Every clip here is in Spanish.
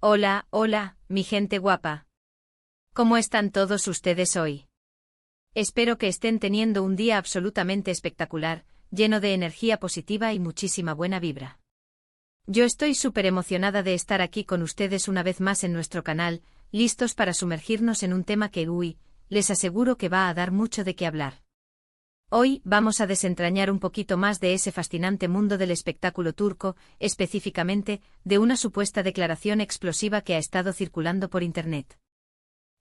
Hola, hola, mi gente guapa. ¿Cómo están todos ustedes hoy? Espero que estén teniendo un día absolutamente espectacular, lleno de energía positiva y muchísima buena vibra. Yo estoy súper emocionada de estar aquí con ustedes una vez más en nuestro canal, listos para sumergirnos en un tema que, les aseguro que va a dar mucho de qué hablar. Hoy vamos a desentrañar un poquito más de ese fascinante mundo del espectáculo turco, específicamente, de una supuesta declaración explosiva que ha estado circulando por Internet.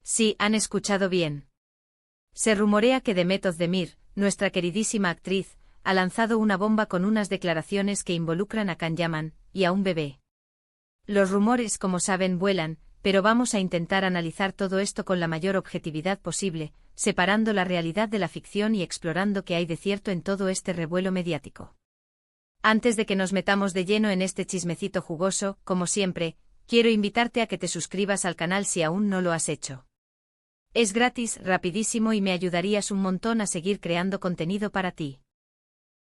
Sí, han escuchado bien. Se rumorea que Demet Özdemir, nuestra queridísima actriz, ha lanzado una bomba con unas declaraciones que involucran a Can Yaman y a un bebé. Los rumores, como saben, vuelan, pero vamos a intentar analizar todo esto con la mayor objetividad posible, separando la realidad de la ficción y explorando qué hay de cierto en todo este revuelo mediático. Antes de que nos metamos de lleno en este chismecito jugoso, como siempre, quiero invitarte a que te suscribas al canal si aún no lo has hecho. Es gratis, rapidísimo y me ayudarías un montón a seguir creando contenido para ti.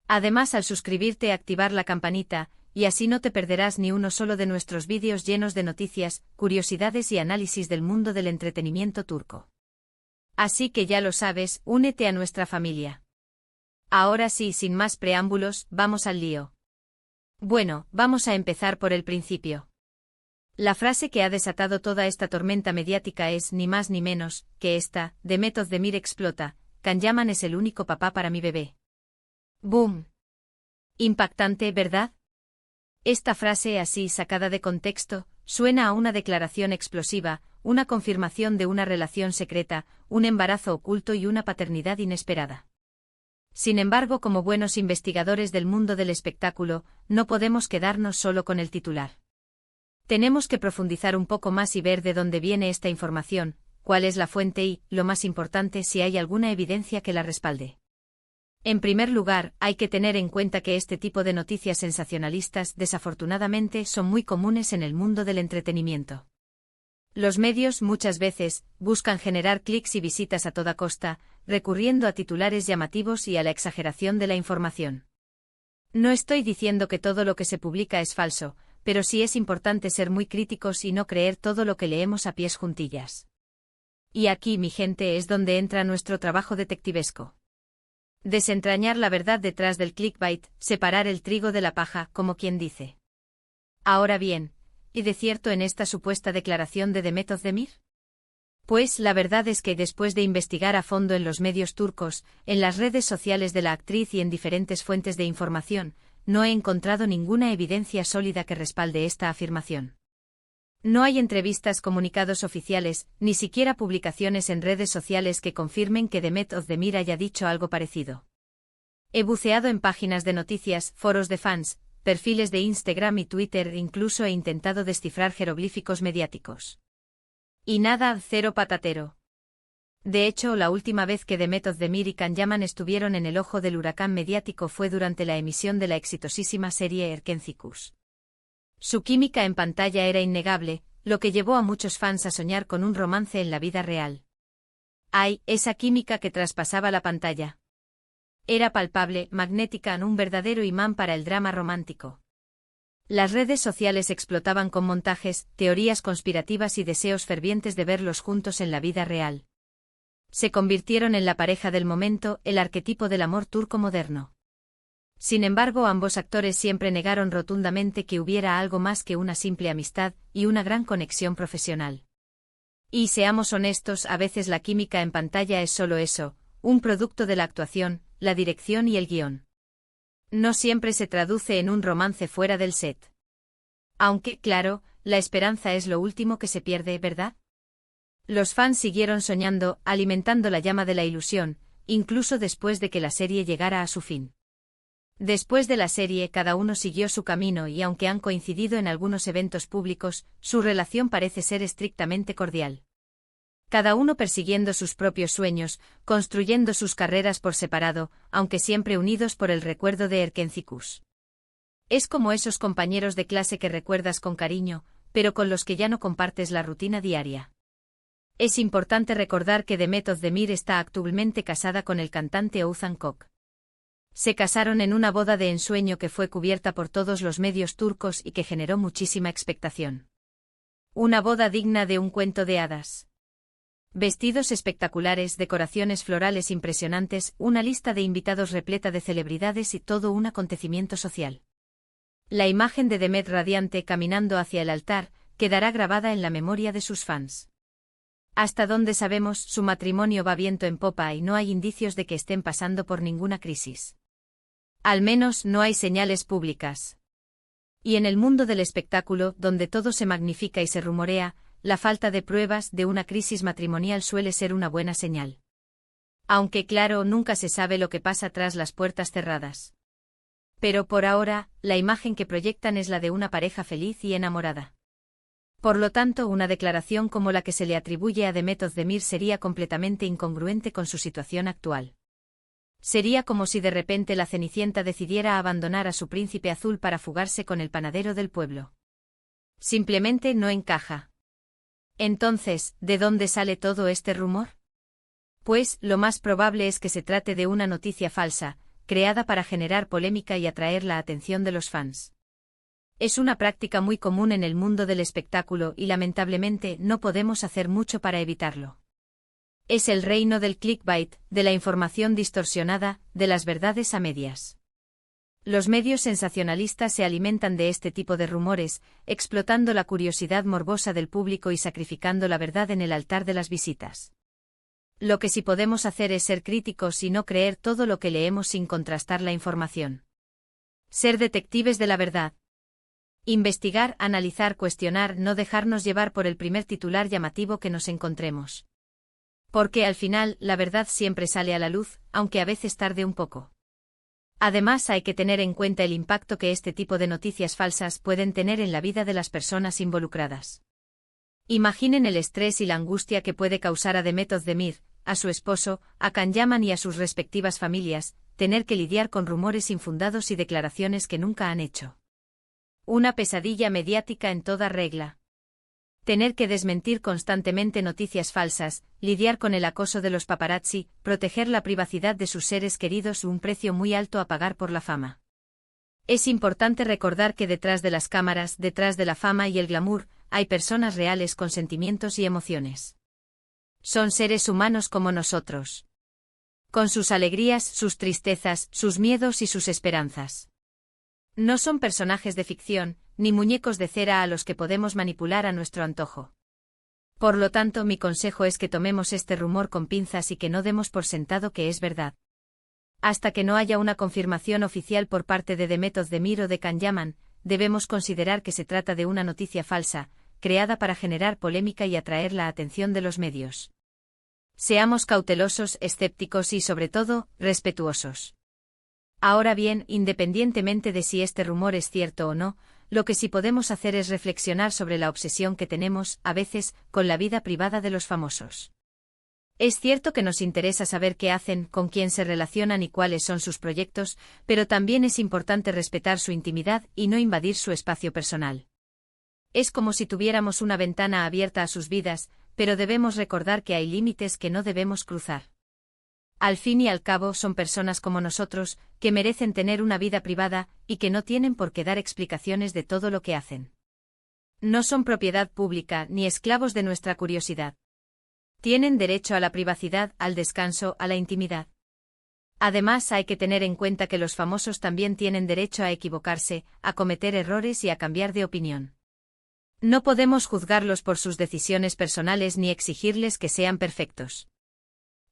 Además, al suscribirte, activar la campanita, y así no te perderás ni uno solo de nuestros vídeos llenos de noticias, curiosidades y análisis del mundo del entretenimiento turco. Así que ya lo sabes, únete a nuestra familia. Ahora sí, sin más preámbulos, vamos al lío. Bueno, vamos a empezar por el principio. La frase que ha desatado toda esta tormenta mediática es ni más ni menos que esta: Demet Özdemir explota, Can Yaman es el único papá para mi bebé. ¡Boom! Impactante, ¿verdad? Esta frase, así sacada de contexto, suena a una declaración explosiva, una confirmación de una relación secreta, un embarazo oculto y una paternidad inesperada. Sin embargo, como buenos investigadores del mundo del espectáculo, no podemos quedarnos solo con el titular. Tenemos que profundizar un poco más y ver de dónde viene esta información, cuál es la fuente y, lo más importante, si hay alguna evidencia que la respalde. En primer lugar, hay que tener en cuenta que este tipo de noticias sensacionalistas, desafortunadamente, son muy comunes en el mundo del entretenimiento. Los medios, muchas veces, buscan generar clics y visitas a toda costa, recurriendo a titulares llamativos y a la exageración de la información. No estoy diciendo que todo lo que se publica es falso, pero sí es importante ser muy críticos y no creer todo lo que leemos a pies juntillas. Y aquí, mi gente, es donde entra nuestro trabajo detectivesco. Desentrañar la verdad detrás del clickbait, separar el trigo de la paja, como quien dice. Ahora bien, ¿y de cierto en esta supuesta declaración de Demet Özdemir? Pues la verdad es que después de investigar a fondo en los medios turcos, en las redes sociales de la actriz y en diferentes fuentes de información, no he encontrado ninguna evidencia sólida que respalde esta afirmación. No hay entrevistas, comunicados oficiales, ni siquiera publicaciones en redes sociales que confirmen que Demet Özdemir haya dicho algo parecido. He buceado en páginas de noticias, foros de fans, perfiles de Instagram y Twitter, incluso he intentado descifrar jeroglíficos mediáticos. Y nada, cero patatero. De hecho, la última vez que Demet Özdemir y Can Yaman estuvieron en el ojo del huracán mediático fue durante la emisión de la exitosísima serie Erkencikus. Su química en pantalla era innegable, lo que llevó a muchos fans a soñar con un romance en la vida real. ¡Ay, esa química que traspasaba la pantalla! Era palpable, magnética, un verdadero imán para el drama romántico. Las redes sociales explotaban con montajes, teorías conspirativas y deseos fervientes de verlos juntos en la vida real. Se convirtieron en la pareja del momento, el arquetipo del amor turco moderno. Sin embargo, ambos actores siempre negaron rotundamente que hubiera algo más que una simple amistad y una gran conexión profesional. Y seamos honestos, a veces la química en pantalla es solo eso, un producto de la actuación, la dirección y el guión. No siempre se traduce en un romance fuera del set. Aunque, claro, la esperanza es lo último que se pierde, ¿verdad? Los fans siguieron soñando, alimentando la llama de la ilusión, incluso después de que la serie llegara a su fin. Después de la serie, cada uno siguió su camino y aunque han coincidido en algunos eventos públicos, su relación parece ser estrictamente cordial. Cada uno persiguiendo sus propios sueños, construyendo sus carreras por separado, aunque siempre unidos por el recuerdo de Erkencikus. Es como esos compañeros de clase que recuerdas con cariño, pero con los que ya no compartes la rutina diaria. Es importante recordar que Demet Özdemir está actualmente casada con el cantante Oğuzhan Koç. Se casaron en una boda de ensueño que fue cubierta por todos los medios turcos y que generó muchísima expectación. Una boda digna de un cuento de hadas. Vestidos espectaculares, decoraciones florales impresionantes, una lista de invitados repleta de celebridades y todo un acontecimiento social. La imagen de Demet radiante caminando hacia el altar quedará grabada en la memoria de sus fans. Hasta donde sabemos, su matrimonio va viento en popa y no hay indicios de que estén pasando por ninguna crisis. Al menos no hay señales públicas. Y en el mundo del espectáculo, donde todo se magnifica y se rumorea, la falta de pruebas de una crisis matrimonial suele ser una buena señal. Aunque claro, nunca se sabe lo que pasa tras las puertas cerradas. Pero por ahora, la imagen que proyectan es la de una pareja feliz y enamorada. Por lo tanto, una declaración como la que se le atribuye a Demet Özdemir sería completamente incongruente con su situación actual. Sería como si de repente la Cenicienta decidiera abandonar a su príncipe azul para fugarse con el panadero del pueblo. Simplemente no encaja. Entonces, ¿de dónde sale todo este rumor? Pues, lo más probable es que se trate de una noticia falsa, creada para generar polémica y atraer la atención de los fans. Es una práctica muy común en el mundo del espectáculo y lamentablemente no podemos hacer mucho para evitarlo. Es el reino del clickbait, de la información distorsionada, de las verdades a medias. Los medios sensacionalistas se alimentan de este tipo de rumores, explotando la curiosidad morbosa del público y sacrificando la verdad en el altar de las visitas. Lo que sí podemos hacer es ser críticos y no creer todo lo que leemos sin contrastar la información. Ser detectives de la verdad. Investigar, analizar, cuestionar, no dejarnos llevar por el primer titular llamativo que nos encontremos. Porque al final, la verdad siempre sale a la luz, aunque a veces tarde un poco. Además, hay que tener en cuenta el impacto que este tipo de noticias falsas pueden tener en la vida de las personas involucradas. Imaginen el estrés y la angustia que puede causar a Demet Özdemir, a su esposo, a Can Yaman y a sus respectivas familias, tener que lidiar con rumores infundados y declaraciones que nunca han hecho. Una pesadilla mediática en toda regla. Tener que desmentir constantemente noticias falsas, lidiar con el acoso de los paparazzi, proteger la privacidad de sus seres queridos, un precio muy alto a pagar por la fama. Es importante recordar que detrás de las cámaras, detrás de la fama y el glamour, hay personas reales con sentimientos y emociones. Son seres humanos como nosotros. Con sus alegrías, sus tristezas, sus miedos y sus esperanzas. No son personajes de ficción, ni muñecos de cera a los que podemos manipular a nuestro antojo. Por lo tanto, mi consejo es que tomemos este rumor con pinzas y que no demos por sentado que es verdad. Hasta que no haya una confirmación oficial por parte de Demet Özdemir o de Can Yaman, debemos considerar que se trata de una noticia falsa, creada para generar polémica y atraer la atención de los medios. Seamos cautelosos, escépticos y, sobre todo, respetuosos. Ahora bien, independientemente de si este rumor es cierto o no, lo que sí podemos hacer es reflexionar sobre la obsesión que tenemos, a veces, con la vida privada de los famosos. Es cierto que nos interesa saber qué hacen, con quién se relacionan y cuáles son sus proyectos, pero también es importante respetar su intimidad y no invadir su espacio personal. Es como si tuviéramos una ventana abierta a sus vidas, pero debemos recordar que hay límites que no debemos cruzar. Al fin y al cabo son personas como nosotros, que merecen tener una vida privada, y que no tienen por qué dar explicaciones de todo lo que hacen. No son propiedad pública ni esclavos de nuestra curiosidad. Tienen derecho a la privacidad, al descanso, a la intimidad. Además, hay que tener en cuenta que los famosos también tienen derecho a equivocarse, a cometer errores y a cambiar de opinión. No podemos juzgarlos por sus decisiones personales ni exigirles que sean perfectos.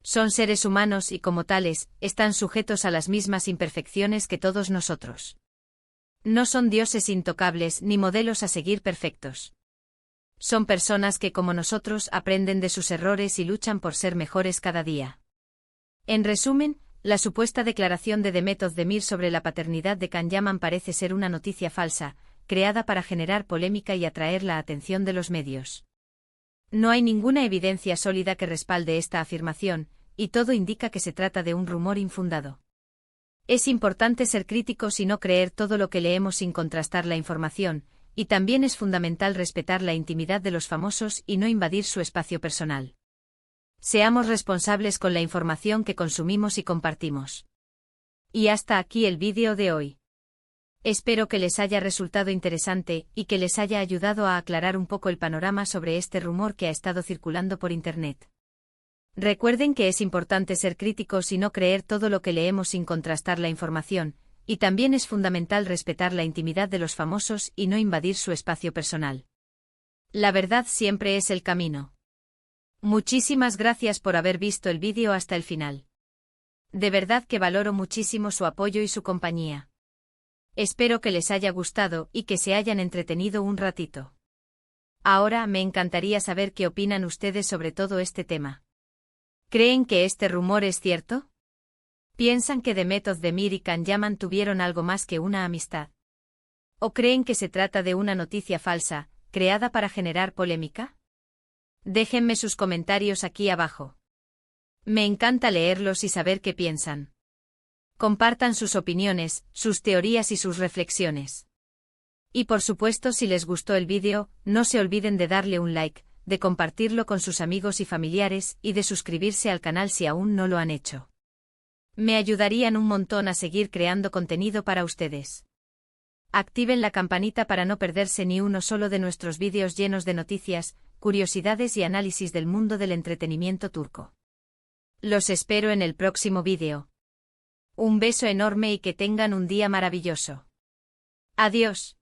Son seres humanos y, como tales, están sujetos a las mismas imperfecciones que todos nosotros. No son dioses intocables ni modelos a seguir perfectos. Son personas que, como nosotros, aprenden de sus errores y luchan por ser mejores cada día. En resumen, la supuesta declaración de Demet Özdemir sobre la paternidad de Can Yaman parece ser una noticia falsa, creada para generar polémica y atraer la atención de los medios. No hay ninguna evidencia sólida que respalde esta afirmación, y todo indica que se trata de un rumor infundado. Es importante ser críticos y no creer todo lo que leemos sin contrastar la información, y también es fundamental respetar la intimidad de los famosos y no invadir su espacio personal. Seamos responsables con la información que consumimos y compartimos. Y hasta aquí el vídeo de hoy. Espero que les haya resultado interesante y que les haya ayudado a aclarar un poco el panorama sobre este rumor que ha estado circulando por Internet. Recuerden que es importante ser críticos y no creer todo lo que leemos sin contrastar la información, y también es fundamental respetar la intimidad de los famosos y no invadir su espacio personal. La verdad siempre es el camino. Muchísimas gracias por haber visto el vídeo hasta el final. De verdad que valoro muchísimo su apoyo y su compañía. Espero que les haya gustado y que se hayan entretenido un ratito. Ahora me encantaría saber qué opinan ustedes sobre todo este tema. ¿Creen que este rumor es cierto? ¿Piensan que Demet Özdemir y Can Yaman tuvieron algo más que una amistad? ¿O creen que se trata de una noticia falsa, creada para generar polémica? Déjenme sus comentarios aquí abajo. Me encanta leerlos y saber qué piensan. Compartan sus opiniones, sus teorías y sus reflexiones. Y por supuesto, si les gustó el vídeo, no se olviden de darle un like, de compartirlo con sus amigos y familiares y de suscribirse al canal si aún no lo han hecho. Me ayudarían un montón a seguir creando contenido para ustedes. Activen la campanita para no perderse ni uno solo de nuestros vídeos llenos de noticias, curiosidades y análisis del mundo del entretenimiento turco. Los espero en el próximo vídeo. Un beso enorme y que tengan un día maravilloso. Adiós.